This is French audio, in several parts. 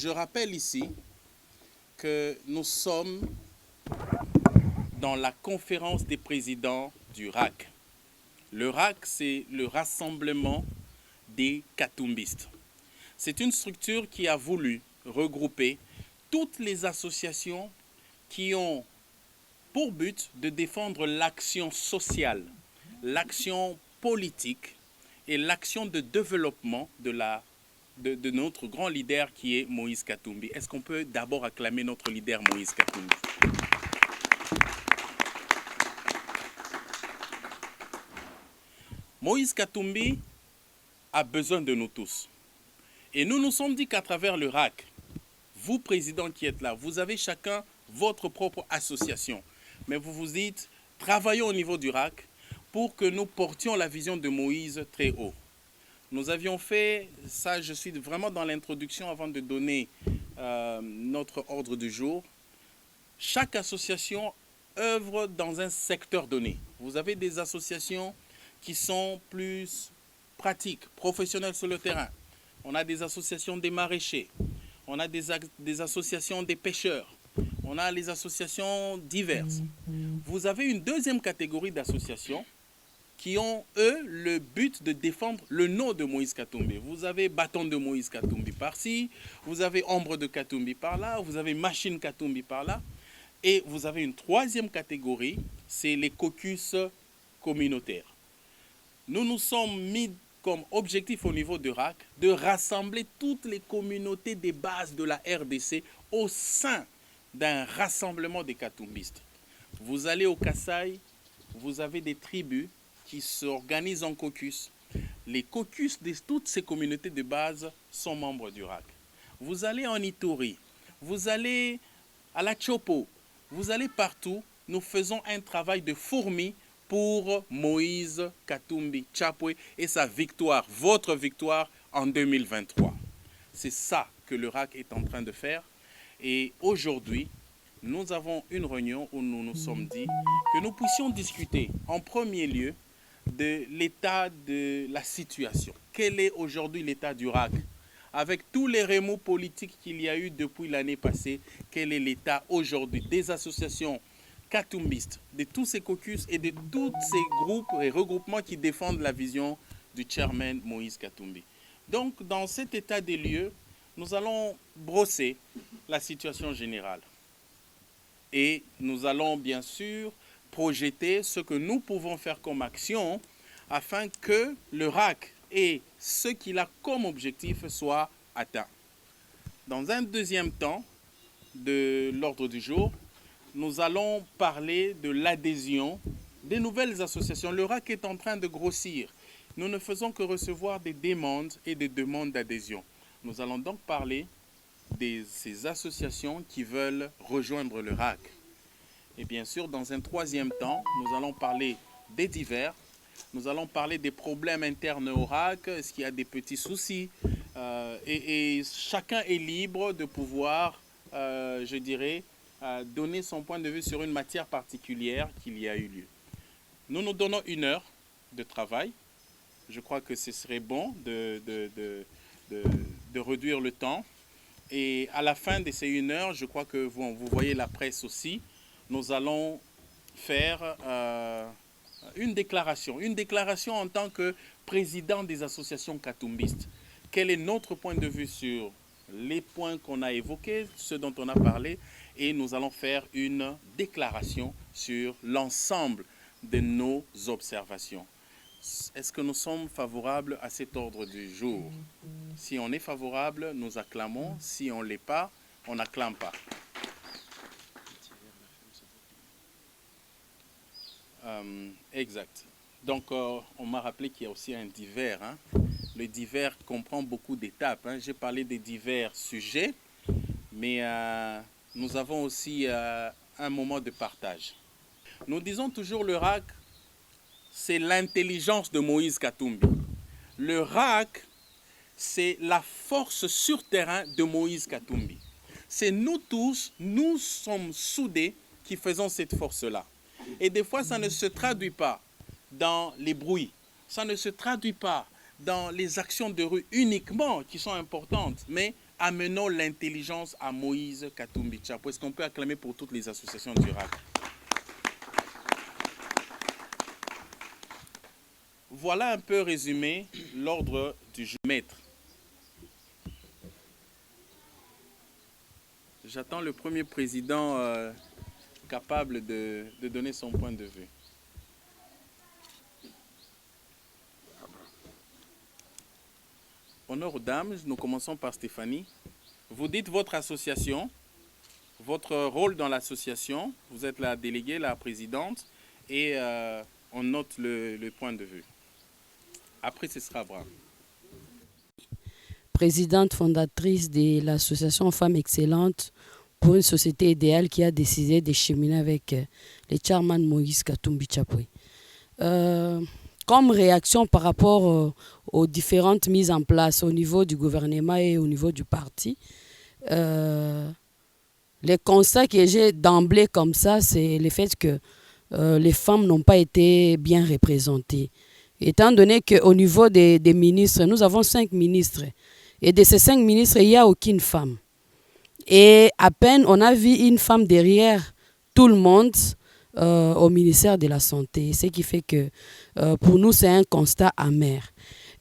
Je rappelle ici que nous sommes dans la conférence des présidents du RAC. Le RAC, c'est le rassemblement des Katumbistes. C'est une structure qui a voulu regrouper toutes les associations qui ont pour but de défendre l'action sociale, l'action politique et l'action de développement de notre grand leader qui est Moïse Katumbi. Est-ce qu'on peut d'abord acclamer notre leader Moïse Katumbi? Moïse Katumbi a besoin de nous tous. Et nous nous sommes dit qu'à travers le RAC, vous, président qui êtes là, vous avez chacun votre propre association. Mais vous vous dites, travaillons au niveau du RAC pour que nous portions la vision de Moïse très haut. Nous avions fait, ça je suis vraiment dans l'introduction avant de donner notre ordre du jour. Chaque association œuvre dans un secteur donné. Vous avez des associations qui sont plus pratiques, professionnelles sur le terrain. On a des associations des maraîchers, on a des associations des pêcheurs, on a les associations diverses. Vous avez une deuxième catégorie d'associations qui ont, eux, le but de défendre le nom de Moïse Katumbi. Vous avez Bâton de Moïse Katumbi par-ci, vous avez Ombre de Katumbi par-là, vous avez Machine Katumbi par-là. Et vous avez une troisième catégorie, c'est les caucus communautaires. Nous nous sommes mis comme objectif au niveau de RAC de rassembler toutes les communautés des bases de la RDC au sein d'un rassemblement des Katumbistes. Vous allez au Kasaï, vous avez des tribus qui s'organisent en caucus. Les caucus de toutes ces communautés de base sont membres du RAC. Vous allez en Ituri, vous allez à la Chopo, vous allez partout. Nous faisons un travail de fourmi pour Moïse Katumbi Chapwe et sa victoire, votre victoire en 2023. C'est ça que le RAC est en train de faire. Et aujourd'hui, nous avons une réunion où nous nous sommes dit que nous puissions discuter en premier lieu de l'état de la situation. Quel est aujourd'hui l'état du RAC? Avec tous les remous politiques qu'il y a eu depuis l'année passée, quel est l'état aujourd'hui des associations katumbistes, de tous ces caucus et de tous ces groupes et regroupements qui défendent la vision du chairman Moïse Katumbi. Donc, dans cet état des lieux, nous allons brosser la situation générale. Et nous allons bien sûr projeter ce que nous pouvons faire comme action afin que le RAC et ce qu'il a comme objectif soient atteints. Dans un deuxième temps de l'ordre du jour, nous allons parler de l'adhésion des nouvelles associations. Le RAC est en train de grossir. Nous ne faisons que recevoir des demandes et des demandes d'adhésion. Nous allons donc parler de ces associations qui veulent rejoindre le RAC. Et bien sûr, dans un troisième temps, nous allons parler des divers. Nous allons parler des problèmes internes au RAC. Est-ce qu'il y a des petits soucis? Et chacun est libre de pouvoir, je dirais, donner son point de vue sur une matière particulière qu'il y a eu lieu. Nous nous donnons 1 heure de travail. Je crois que ce serait bon de réduire le temps. Et à la fin de ces 1 heure, je crois que vous voyez la presse aussi, nous allons faire une déclaration en tant que président des associations katumbistes. Quel est notre point de vue sur les points qu'on a évoqués, ce dont on a parlé, et nous allons faire une déclaration sur l'ensemble de nos observations. Est-ce que nous sommes favorables à cet ordre du jour? Si on est favorable, nous acclamons. Si on ne l'est pas, on n'acclame pas. Exact. Donc, on m'a rappelé qu'il y a aussi un divers. Hein. Le divers comprend beaucoup d'étapes. Hein. J'ai parlé des divers sujets, mais nous avons aussi un moment de partage. Nous disons toujours le RAC, c'est l'intelligence de Moïse Katumbi. Le RAC, c'est la force sur terrain de Moïse Katumbi. C'est nous tous, nous sommes soudés qui faisons cette force-là. Et des fois, ça ne se traduit pas dans les bruits. Ça ne se traduit pas dans les actions de rue uniquement qui sont importantes. Mais amenons l'intelligence à Moïse Katumbi Tchapou. Est-ce qu'on peut acclamer pour toutes les associations du RAC? Voilà un peu résumé l'ordre du maître. J'attends le premier président capable de donner son point de vue. Honneur aux dames, nous commençons par Stéphanie. Vous dites votre association, votre rôle dans l'association. Vous êtes la déléguée, la présidente, et on note le point de vue. Après, ce sera Abraham. Présidente fondatrice de l'association Femmes Excellentes pour une société idéale qui a décidé de cheminer avec le chairman Moïse Katumbi Tchapou. Comme réaction par rapport aux différentes mises en place au niveau du gouvernement et au niveau du parti, les constats que j'ai d'emblée comme ça, c'est le fait que les femmes n'ont pas été bien représentées. Étant donné qu'au niveau des ministres, nous avons 5 ministres. Et de ces 5 ministres, il n'y a aucune femme. Et à peine on a vu une femme derrière tout le monde au ministère de la Santé. Ce qui fait que pour nous, c'est un constat amer.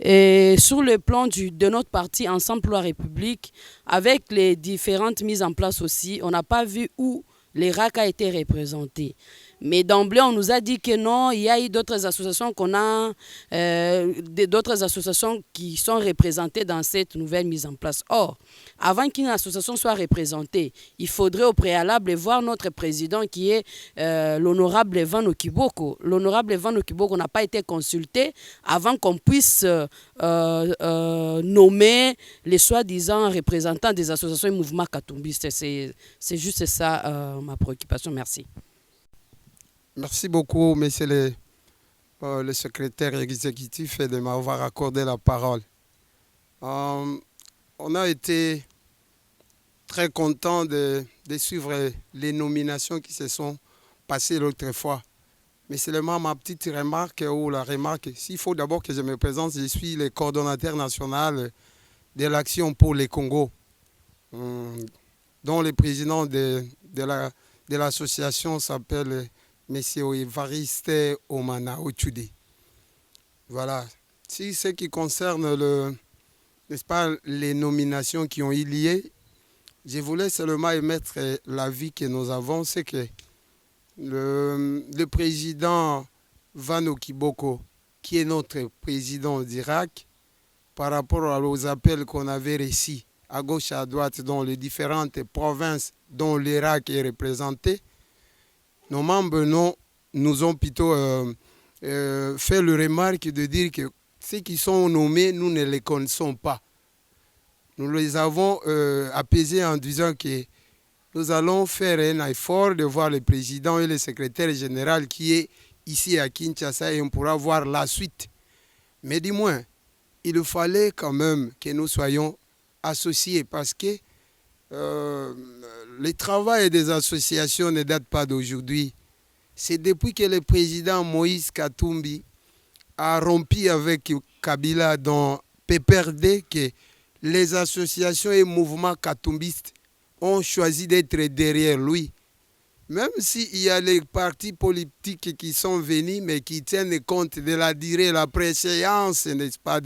Et sur le plan de notre parti Ensemble pour la République, avec les différentes mises en place aussi, on n'a pas vu où les RAC a été représentés. Mais d'emblée, on nous a dit que non, il y a eu d'autres associations d'autres associations qui sont représentées dans cette nouvelle mise en place. Or, avant qu'une association soit représentée, il faudrait au préalable voir notre président qui est l'honorable Evan Okiboko. L'honorable Evan Okiboko n'a pas été consulté avant qu'on puisse nommer les soi-disant représentants des associations et mouvements katumbistes. C'est juste ça ma préoccupation. Merci. Merci beaucoup, monsieur le secrétaire exécutif, de m'avoir accordé la parole. On a été très contents de suivre les nominations qui se sont passées l'autre fois. Mais seulement ma petite remarque ou la remarque, s'il faut d'abord que je me présente, je suis le coordonnateur national de l'Action pour les Congo, dont le président de l'association s'appelle Monsieur Evariste Omana Ochude. Voilà. Si ce qui concerne n'est-ce pas, les nominations qui ont eu lieu, je voulais seulement émettre l'avis que nous avons, c'est que le président Vano Kiboko, qui est notre président d'Irak, par rapport aux appels qu'on avait reçus à gauche et à droite dans les différentes provinces dont l'Irak est représenté, nos membres nous ont plutôt fait le remarque de dire que ceux qui sont nommés, nous ne les connaissons pas. Nous les avons apaisés en disant que nous allons faire un effort de voir le président et le secrétaire général qui est ici à Kinshasa et on pourra voir la suite. Mais du moins, il fallait quand même que nous soyons associés parce que le travail des associations ne date pas d'aujourd'hui. C'est depuis que le président Moïse Katumbi a rompu avec Kabila dans PPRD que les associations et mouvements katumbistes ont choisi d'être derrière lui. Même s'il y a les partis politiques qui sont venus, mais qui tiennent compte de la durée, la préséance, n'est-ce pas,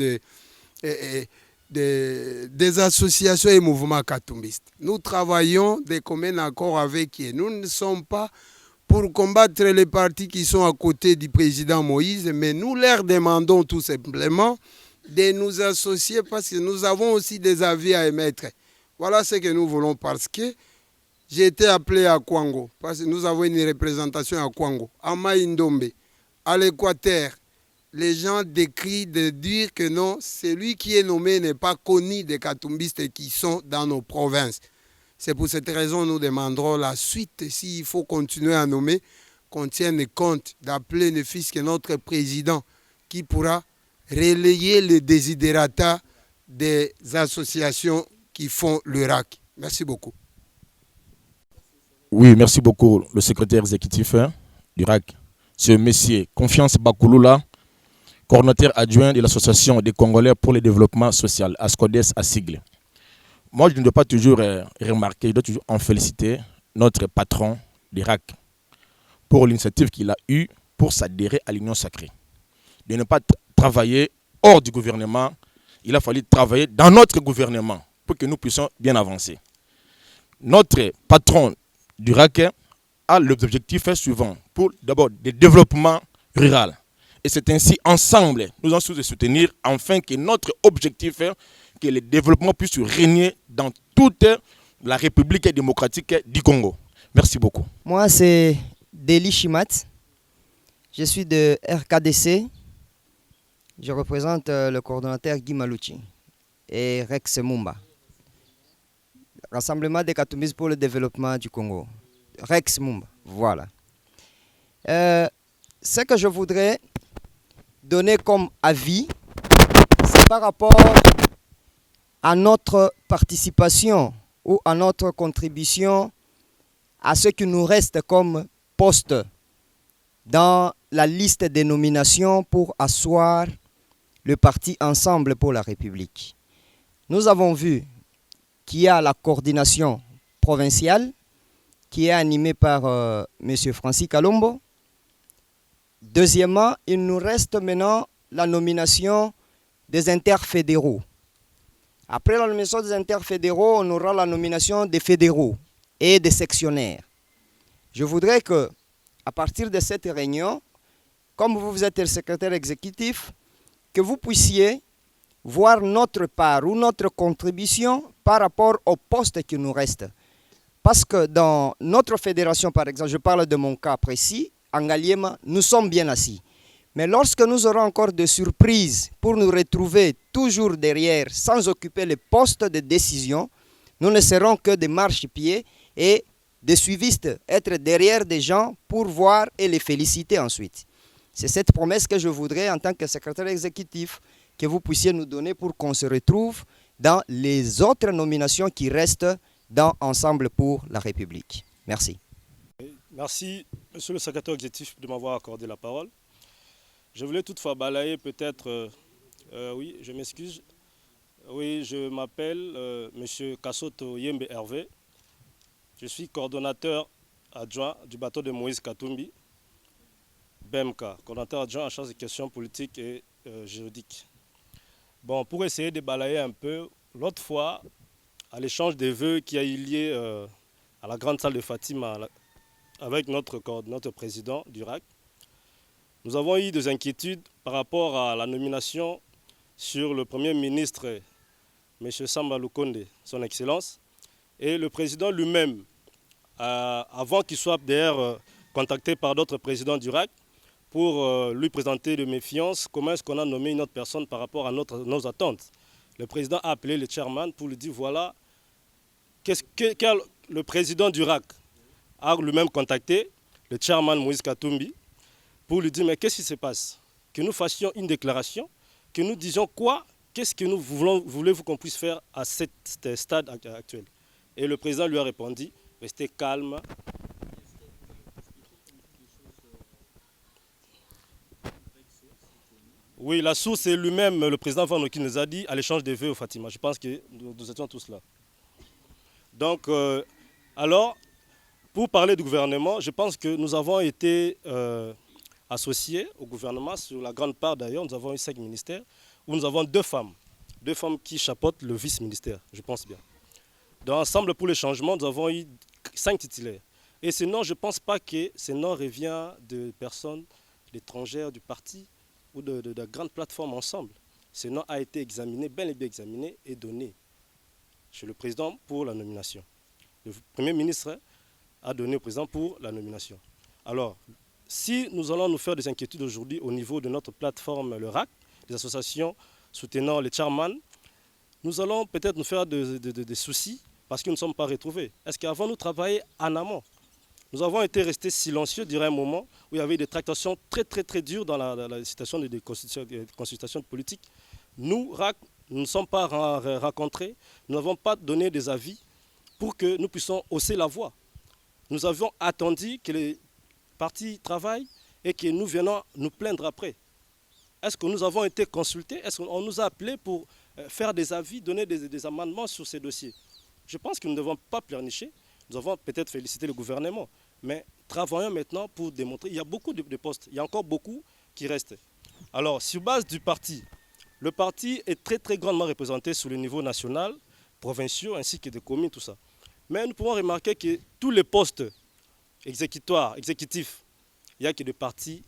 des associations et mouvements katumbistes. Nous travaillons de commun accord avec eux. Nous ne sommes pas pour combattre les partis qui sont à côté du président Moïse, mais nous leur demandons tout simplement de nous associer parce que nous avons aussi des avis à émettre. Voilà ce que nous voulons parce que j'ai été appelé à Kwango, parce que nous avons une représentation à Kwango, à Maïndombe, à l'Équateur. Les gens décrient de dire que non, celui qui est nommé n'est pas connu des katumbistes qui sont dans nos provinces. C'est pour cette raison que nous demanderons la suite, s'il faut continuer à nommer, qu'on tienne compte d'appeler ne fût-ce que notre président qui pourra relayer les désidérata des associations qui font le RAC. Merci beaucoup. Oui, merci beaucoup, le secrétaire exécutif du RAC. C'est M. Confiance Bakouloula, coordonnateur adjoint de l'Association des Congolais pour le développement social, ASCODES à sigle. moi, je ne dois pas toujours remarquer, je dois toujours en féliciter notre patron d'Irak pour l'initiative qu'il a eue pour s'adhérer à l'Union sacrée. De ne pas travailler hors du gouvernement, il a fallu travailler dans notre gouvernement pour que nous puissions bien avancer. Notre patron d'Irak a l'objectif suivant pour d'abord le développement rural. Et c'est ainsi, ensemble, nous allons se soutenir afin que notre objectif est que le développement puisse régner dans toute la République démocratique du Congo. Merci beaucoup. Moi, c'est Deli Chimat. Je suis de RKDC. Je représente le coordonnateur Guy Malouchi et Rex Mumba. Rassemblement des Katumbis pour le développement du Congo. Rex Mumba, voilà. Ce que je voudrais donner comme avis, c'est par rapport à notre participation ou à notre contribution à ce qui nous reste comme poste dans la liste des nominations pour asseoir le parti Ensemble pour la République. Nous avons vu qu'il y a la coordination provinciale qui est animée par M. Francis Kalombo. Deuxièmement, il nous reste maintenant la nomination des interfédéraux. Après la nomination des interfédéraux, on aura la nomination des fédéraux et des sectionnaires. Je voudrais que, à partir de cette réunion, comme vous êtes le secrétaire exécutif, que vous puissiez voir notre part ou notre contribution par rapport au poste qui nous reste. Parce que dans notre fédération, par exemple, je parle de mon cas précis, en Ngaliema, nous sommes bien assis. Mais lorsque nous aurons encore des surprises pour nous retrouver toujours derrière, sans occuper les postes de décision, nous ne serons que des marchepieds et des suivistes, être derrière des gens pour voir et les féliciter ensuite. C'est cette promesse que je voudrais, en tant que secrétaire exécutif, que vous puissiez nous donner pour qu'on se retrouve dans les autres nominations qui restent dans Ensemble pour la République. Merci. Merci, monsieur le secrétaire exécutif, de m'avoir accordé la parole. Je voulais toutefois balayer peut-être... oui, je m'excuse. Oui, je m'appelle monsieur Kassoto Yembe Hervé. Je suis coordonnateur adjoint du bateau de Moïse Katumbi, BMK, coordonnateur adjoint en charge des questions politiques et juridiques. Bon, pour essayer de balayer un peu, l'autre fois, à l'échange des vœux qui a eu lieu à la grande salle de Fatima avec notre président du RAC, nous avons eu des inquiétudes par rapport à la nomination sur le Premier ministre, M. Samba Lukonde, son Excellence, et le président lui-même, avant qu'il soit d'ailleurs contacté par d'autres présidents du RAC, pour lui présenter de méfiance comment est-ce qu'on a nommé une autre personne par rapport à nos attentes. Le président a appelé le chairman pour lui dire voilà, le président du RAC a lui-même contacté le chairman Moïse Katumbi pour lui dire mais qu'est-ce qui se passe? Que nous fassions une déclaration, que nous disions quoi, qu'est-ce que nous voulez-vous qu'on puisse faire à ce stade actuel? Et le président lui a répondu, restez calme. Oui, la source, c'est lui-même, le président Van qui nous a dit à l'échange des vœux au Fatima. Je pense que nous étions tous là. Donc, alors, pour parler du gouvernement, je pense que nous avons été associés au gouvernement, sur la grande part d'ailleurs, nous avons eu 5 ministères, où nous avons 2 femmes qui chapeautent le vice-ministère, je pense bien. Dans Ensemble pour le changement, nous avons eu 5 titulaires. Et ce nom, je ne pense pas que ce nom revient de personnes étrangères du parti ou de grandes plateformes Ensemble. Ce nom a été examiné, bel et bien examiné et donné chez le président pour la nomination. Le Premier ministre a donné au président pour la nomination. Alors, si nous allons nous faire des inquiétudes aujourd'hui au niveau de notre plateforme, le RAC, des associations soutenant les chairman, nous allons peut-être nous faire des soucis parce que nous ne sommes pas retrouvés. Est-ce qu'avant nous travailler en amont? Nous avons été restés silencieux durant un moment où il y avait des tractations très très très dures dans la situation de consultation politique. Nous, RAC, nous ne sommes pas rencontrés, nous n'avons pas donné des avis pour que nous puissions hausser la voix. Nous avions attendu que les partis travaillent et que nous venons nous plaindre après. Est-ce que nous avons été consultés? Est-ce qu'on nous a appelés pour faire des avis, donner des amendements sur ces dossiers. Je pense que nous ne devons pas pleurnicher. Nous avons peut-être félicité le gouvernement. Mais travaillons maintenant pour démontrer. Il y a beaucoup de postes. Il y a encore beaucoup qui restent. Alors, sur base du parti, le parti est très très grandement représenté sur le niveau national, provinciaux, ainsi que des communes, tout ça. Mais nous pouvons remarquer que tous les postes exécutifs, il n'y a que des partis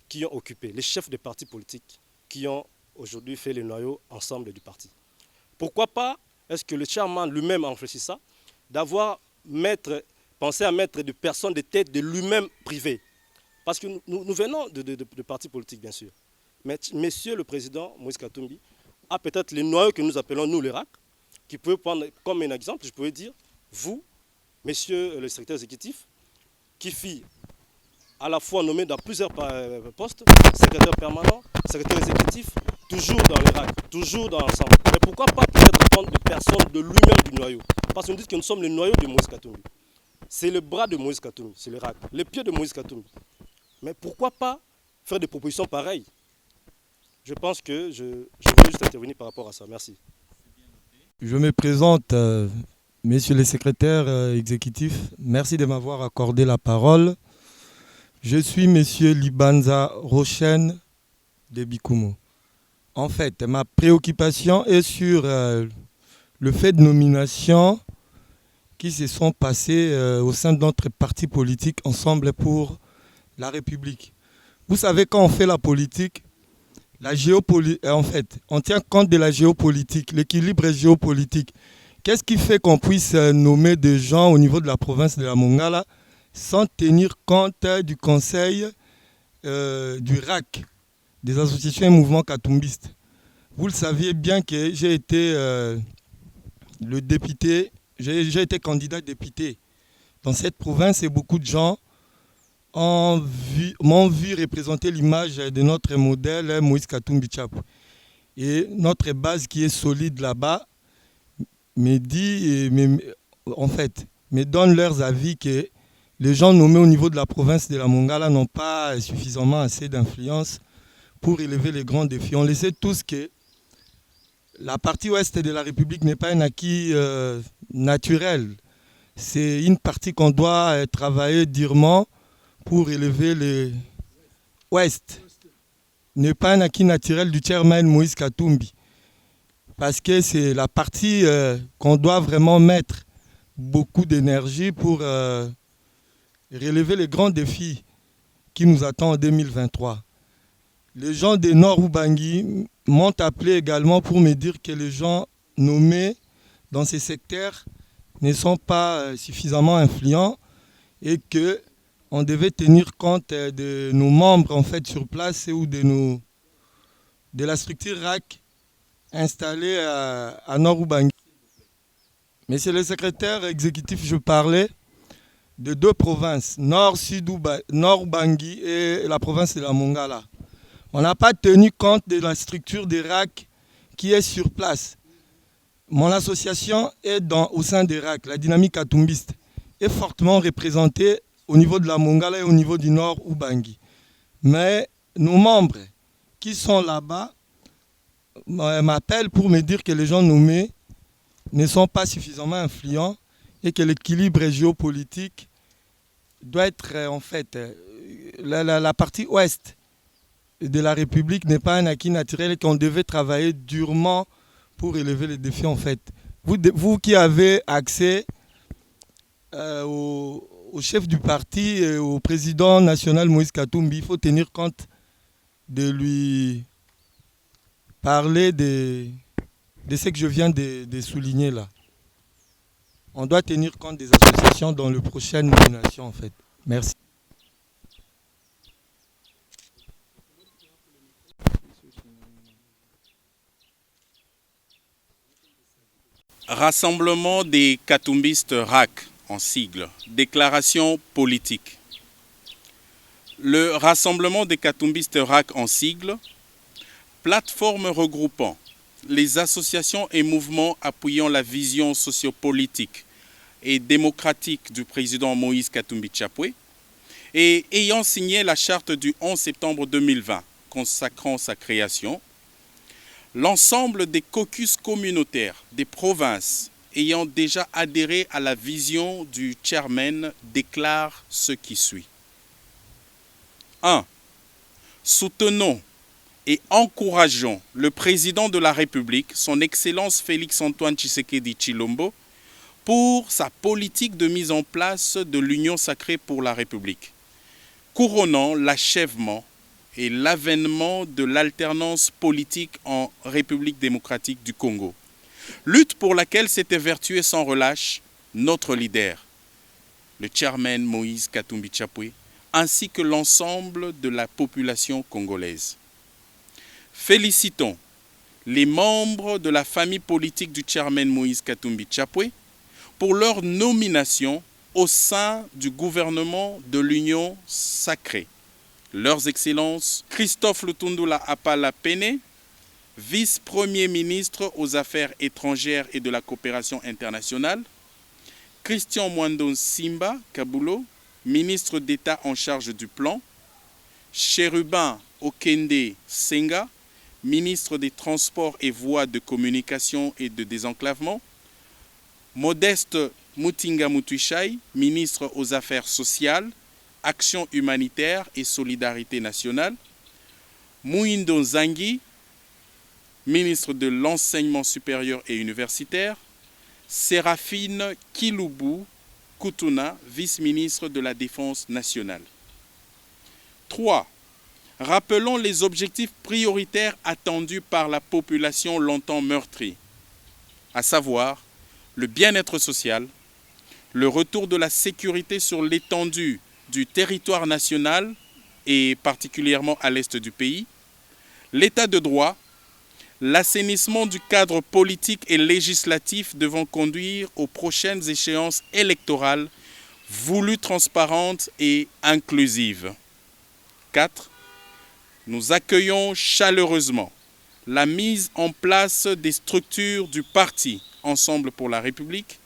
qui ont occupé, les chefs des partis politiques qui ont aujourd'hui fait le noyau ensemble du parti. Pourquoi pas, est-ce que le chairman lui-même a réfléchi ça, d'avoir pensé à mettre des personnes de tête de lui-même privé. Parce que nous venons de partis politiques, bien sûr. Mais monsieur le président Moïse Katumbi a peut-être les noyaux que nous appelons, nous, les RAC, qui peut prendre comme un exemple, je pourrais dire, vous, monsieur le secrétaire exécutif, qui fit à la fois nommé dans plusieurs postes, secrétaire permanent, secrétaire exécutif, toujours dans les RAC, toujours dans l'ensemble. Mais pourquoi pas peut-être prendre des personnes de lui-même du noyau? Parce qu'on dit que nous sommes le noyau de Moïse Katumbi. C'est le bras de Moïse Katumbi, c'est le RAC, les pieds de Moïse Katumbi. Mais pourquoi pas faire des propositions pareilles? Je pense que je voulais juste intervenir par rapport à ça. Merci. Je me présente, messieurs les secrétaires exécutifs. Merci de m'avoir accordé la parole. Je suis monsieur Libanza Rochen de Bikumo. En fait, ma préoccupation est sur le fait de nominations qui se sont passées au sein de notre parti politique Ensemble pour la République. Vous savez, quand on fait la politique, en fait, on tient compte de la géopolitique, l'équilibre géopolitique. Qu'est-ce qui fait qu'on puisse nommer des gens au niveau de la province de la Mongala sans tenir compte du conseil du RAC, des associations et mouvements katumbistes? Vous le saviez bien que j'ai été le député, j'ai été candidat député dans cette province et beaucoup de gens m'ont vu représenter l'image de notre modèle Moïse Katumbi Tchapou. Et notre base qui est solide là-bas me donne leurs avis que les gens nommés au niveau de la province de la Mongala n'ont pas suffisamment assez d'influence pour élever les grands défis. On le sait tous que la partie ouest de la République n'est pas un acquis naturel. C'est une partie qu'on doit travailler durement pour élever les ouest. N'est pas un acquis naturel du chairman Moïse Katumbi. Parce que c'est la partie qu'on doit vraiment mettre beaucoup d'énergie pour relever les grands défis qui nous attendent en 2023. Les gens de Nord Ubangi m'ont appelé également pour me dire que les gens nommés dans ces secteurs ne sont pas suffisamment influents et qu'on devait tenir compte de nos membres en fait sur place ou de la structure RAC installée à Nord Ubangi. Monsieur le secrétaire exécutif, je parlais de deux provinces, Nord Ubangi et la province de la Mongala. On n'a pas tenu compte de la structure des RAC qui est sur place. Mon association est au sein des RAC, la dynamique katumbiste, est fortement représentée au niveau de la Mongala et au niveau du Nord Ubangi. Mais nos membres qui sont là-bas m'appellent pour me dire que les gens nommés ne sont pas suffisamment influents et que l'équilibre géopolitique doit être en fait la partie ouest de la République n'est pas un acquis naturel et qu'on devait travailler durement pour élever les défis en fait. Vous qui avez accès au chef du parti et au président national Moïse Katumbi, il faut tenir compte de lui parler de ce que je viens de souligner là. On doit tenir compte des associations dans les prochaines nominations en fait. Merci. Rassemblement des katumbistes RAC en sigle, déclaration politique. Le Rassemblement des katumbistes RAC en sigle, plateforme regroupant les associations et mouvements appuyant la vision sociopolitique et démocratique du président Moïse Katumbi Tchapou et ayant signé la charte du 11 septembre 2020 consacrant sa création. L'ensemble des caucus communautaires des provinces ayant déjà adhéré à la vision du chairman déclare ce qui suit. 1. Soutenons et encourageons le président de la République, son Excellence Félix-Antoine Tshisekedi Tshilombo, pour sa politique de mise en place de l'Union sacrée pour la République, couronnant l'achèvement et l'avènement de l'alternance politique en République démocratique du Congo. Lutte pour laquelle s'est évertué sans relâche notre leader, le chairman Moïse Katumbi Chapwe, ainsi que l'ensemble de la population congolaise. Félicitons les membres de la famille politique du chairman Moïse Katumbi Chapwe pour leur nomination au sein du gouvernement de l'Union sacrée. Leurs Excellences Christophe Lutundula Apala Pene, vice-premier ministre aux Affaires étrangères et de la coopération internationale, Christian Mwandon Simba Kabulo, ministre d'État en charge du plan, Chérubin Okende Senga, ministre des Transports et Voies de communication et de désenclavement, Modeste Mutinga Mutuishai, ministre aux Affaires sociales, Action humanitaire et solidarité nationale, Mouindo Zangi, ministre de l'Enseignement supérieur et universitaire, Séraphine Kilubu Kutuna, vice-ministre de la Défense nationale. 3. Rappelons les objectifs prioritaires attendus par la population longtemps meurtrie, à savoir le bien-être social, le retour de la sécurité sur l'étendue du territoire national et particulièrement à l'est du pays, l'état de droit, l'assainissement du cadre politique et législatif devant conduire aux prochaines échéances électorales voulues transparentes et inclusives. 4. Nous accueillons chaleureusement la mise en place des structures du parti Ensemble pour la République,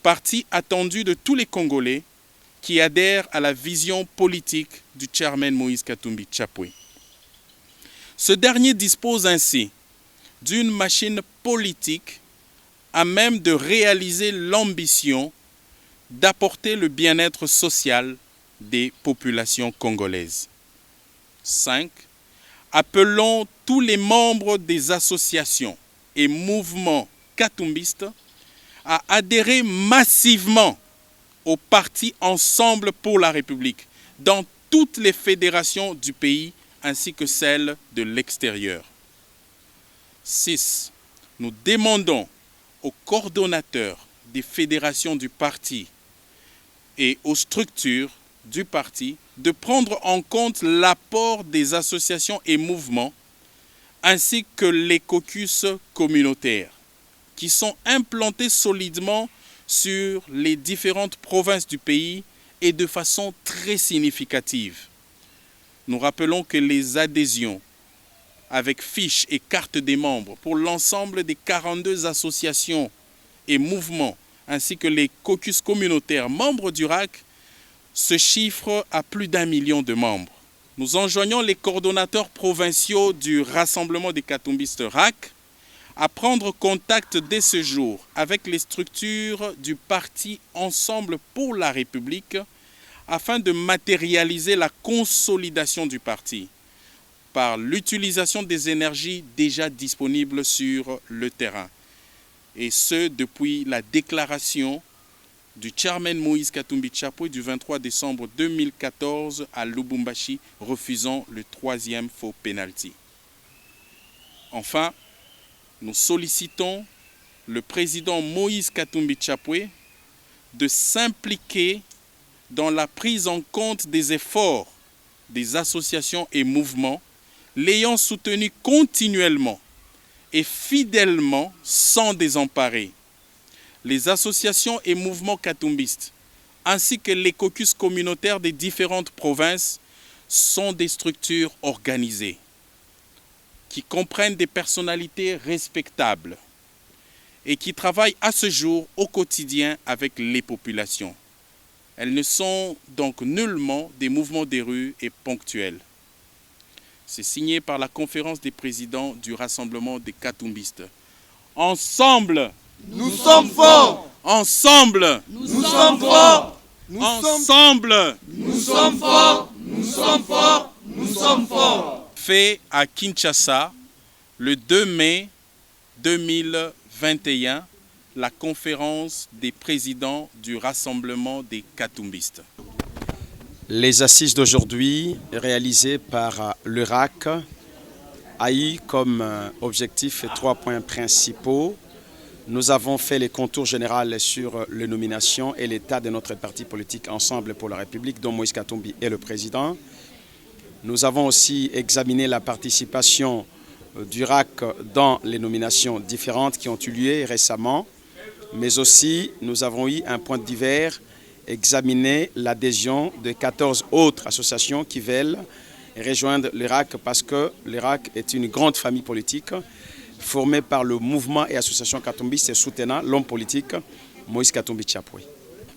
parti attendu de tous les Congolais qui adhèrent à la vision politique du chairman Moïse Katumbi Chapwe. Ce dernier dispose ainsi d'une machine politique à même de réaliser l'ambition d'apporter le bien-être social des populations congolaises. 5. Appelons tous les membres des associations et mouvements katumbistes à adhérer massivement au parti Ensemble pour la République dans toutes les fédérations du pays ainsi que celles de l'extérieur. 6. Nous demandons aux coordonnateurs des fédérations du parti et aux structures du parti de prendre en compte l'apport des associations et mouvements ainsi que les caucus communautaires qui sont implantés solidement sur les différentes provinces du pays et de façon très significative. Nous rappelons que les adhésions avec fiches et cartes des membres pour l'ensemble des 42 associations et mouvements ainsi que les caucus communautaires membres du RAC se chiffrent à plus d'1 million de membres. Nous enjoignons les coordonnateurs provinciaux du Rassemblement des Katumbistes RAC à prendre contact dès ce jour avec les structures du parti Ensemble pour la République afin de matérialiser la consolidation du parti par l'utilisation des énergies déjà disponibles sur le terrain. Et ce, depuis la déclaration du chairman Moïse Katumbi Chapwe du 23 décembre 2014 à Lubumbashi, refusant le 3e faux penalty. Enfin, nous sollicitons le président Moïse Katumbi Chapwe de s'impliquer dans la prise en compte des efforts des associations et mouvements l'ayant soutenu continuellement et fidèlement sans désemparer. Les associations et mouvements katumbistes, ainsi que les caucus communautaires des différentes provinces, sont des structures organisées qui comprennent des personnalités respectables et qui travaillent à ce jour au quotidien avec les populations. Elles ne sont donc nullement des mouvements des rues et ponctuels. C'est signé par la conférence des présidents du rassemblement des Katumbistes. Ensemble, Nous sommes forts. ensemble, Nous sommes forts. ensemble. Nous sommes forts. Nous sommes forts. Nous sommes forts. Fait à Kinshasa le 2 mai 2021, la conférence des présidents du rassemblement des Katumbistes. Les assises d'aujourd'hui, réalisées par le RAC, a eu comme objectif 3 points principaux. Nous avons fait les contours généraux sur les nominations et l'état de notre parti politique Ensemble pour la République, dont Moïse Katumbi est le président. Nous avons aussi examiné la participation du RAC dans les nominations différentes qui ont eu lieu récemment, mais aussi nous avons eu un point divers, examiner l'adhésion de 14 autres associations qui veulent rejoindre le RAC parce que le RAC est une grande famille politique formée par le mouvement et association katumbiste et soutenant l'homme politique Moïse Katumbi Tchapwe.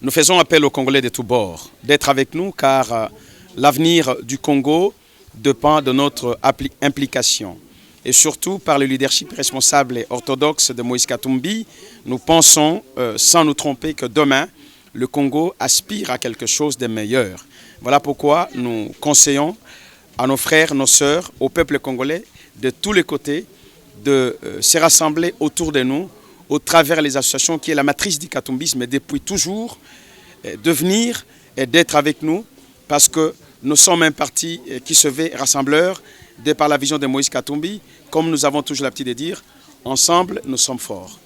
Nous faisons appel aux Congolais de tous bords d'être avec nous car l'avenir du Congo dépend de notre implication. Et surtout par le leadership responsable et orthodoxe de Moïse Katumbi, nous pensons sans nous tromper que demain, le Congo aspire à quelque chose de meilleur. Voilà pourquoi nous conseillons à nos frères, nos sœurs, au peuple congolais, de tous les côtés, de se rassembler autour de nous, au travers des associations qui est la matrice du katumbisme depuis toujours, de venir et d'être avec nous, parce que nous sommes un parti qui se veut rassembleur, de par la vision de Moïse Katumbi, comme nous avons toujours l'habitude de dire, ensemble nous sommes forts.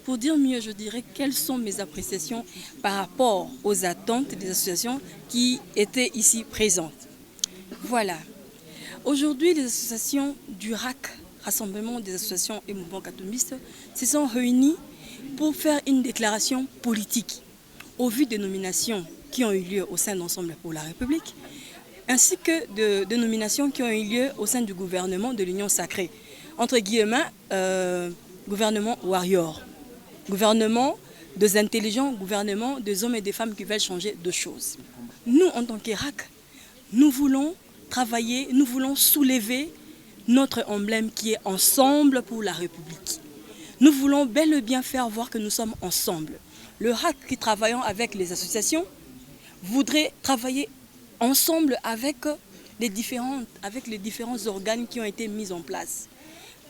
Pour dire mieux, je dirais quelles sont mes appréciations par rapport aux attentes des associations qui étaient ici présentes. Voilà. Aujourd'hui, les associations du RAC, Rassemblement des associations et mouvements katumbistes, se sont réunies pour faire une déclaration politique au vu des nominations qui ont eu lieu au sein d'Ensemble pour la République, ainsi que de nominations qui ont eu lieu au sein du gouvernement de l'Union sacrée, entre guillemets, gouvernement warrior. Gouvernement des intelligents, gouvernement des hommes et des femmes qui veulent changer de choses. Nous, en tant qu'Irak, nous voulons travailler, nous voulons soulever notre emblème qui est Ensemble pour la République. Nous voulons bel et bien faire voir que nous sommes ensemble. Le RAC qui travaillons avec les associations voudrait travailler ensemble avec les différents organes qui ont été mis en place,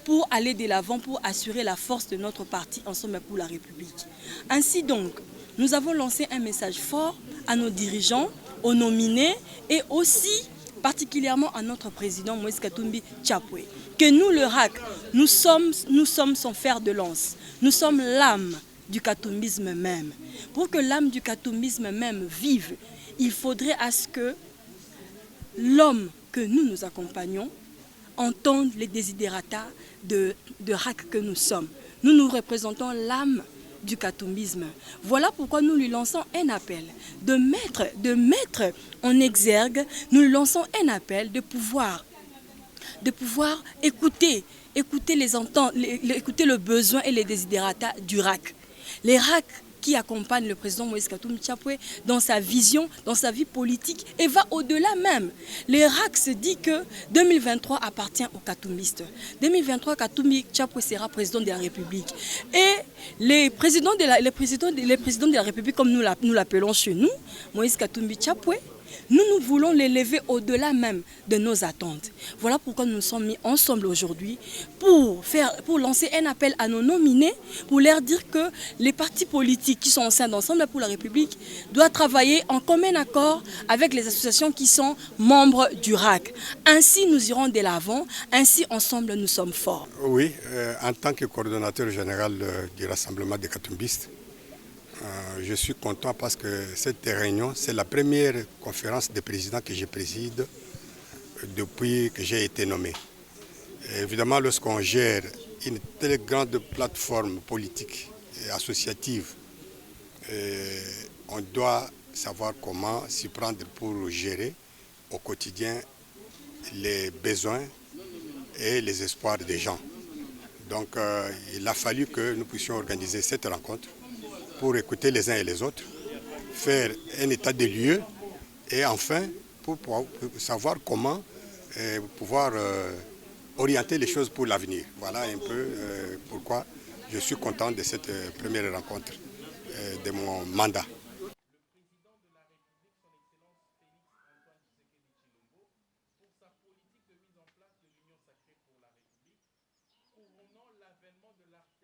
pour aller de l'avant, pour assurer la force de notre parti Ensemble pour la République. Ainsi donc, nous avons lancé un message fort à nos dirigeants, aux nominés et aussi particulièrement à notre président Moïse Katumbi Tchapwe, que nous, le RAC, nous sommes son fer de lance. Nous sommes l'âme du katumbisme même. Pour que l'âme du katumbisme même vive, il faudrait à ce que l'homme que nous accompagnons entende les desiderata de RAC que nous sommes. Nous représentons l'âme du katumbisme. Voilà pourquoi nous lui lançons un appel de mettre en exergue, nous lui lançons un appel de pouvoir écouter le besoin et les desiderata du RAC. Les RAC qui accompagne le président Moïse Katumbi Tchapwe dans sa vision, dans sa vie politique et va au-delà même. Le RAC se dit que 2023 appartient aux Katumbistes. 2023, Katumbi Tchapwe sera président de la République. Et les présidents de la République, comme nous l'appelons chez nous, Moïse Katumbi Tchapwe, nous voulons l'élever au-delà même de nos attentes. Voilà pourquoi nous nous sommes mis ensemble aujourd'hui pour lancer un appel à nos nominés, pour leur dire que les partis politiques qui sont au sein d'Ensemble pour la République doivent travailler en commun accord avec les associations qui sont membres du RAC. Ainsi, nous irons de l'avant. Ainsi, ensemble, nous sommes forts. Oui, en tant que coordonnateur général du Rassemblement des Katumbistes, je suis content parce que cette réunion, c'est la première conférence des présidents que je préside depuis que j'ai été nommé. Et évidemment, lorsqu'on gère une telle grande plateforme politique et associative, on doit savoir comment s'y prendre pour gérer au quotidien les besoins et les espoirs des gens. Donc, il a fallu que nous puissions organiser cette rencontre pour écouter les uns et les autres, faire un état des lieux et enfin pour savoir comment et pouvoir orienter les choses pour l'avenir. Voilà un peu pourquoi je suis content de cette première rencontre de mon mandat. Couronnant l'avènement de l'artiste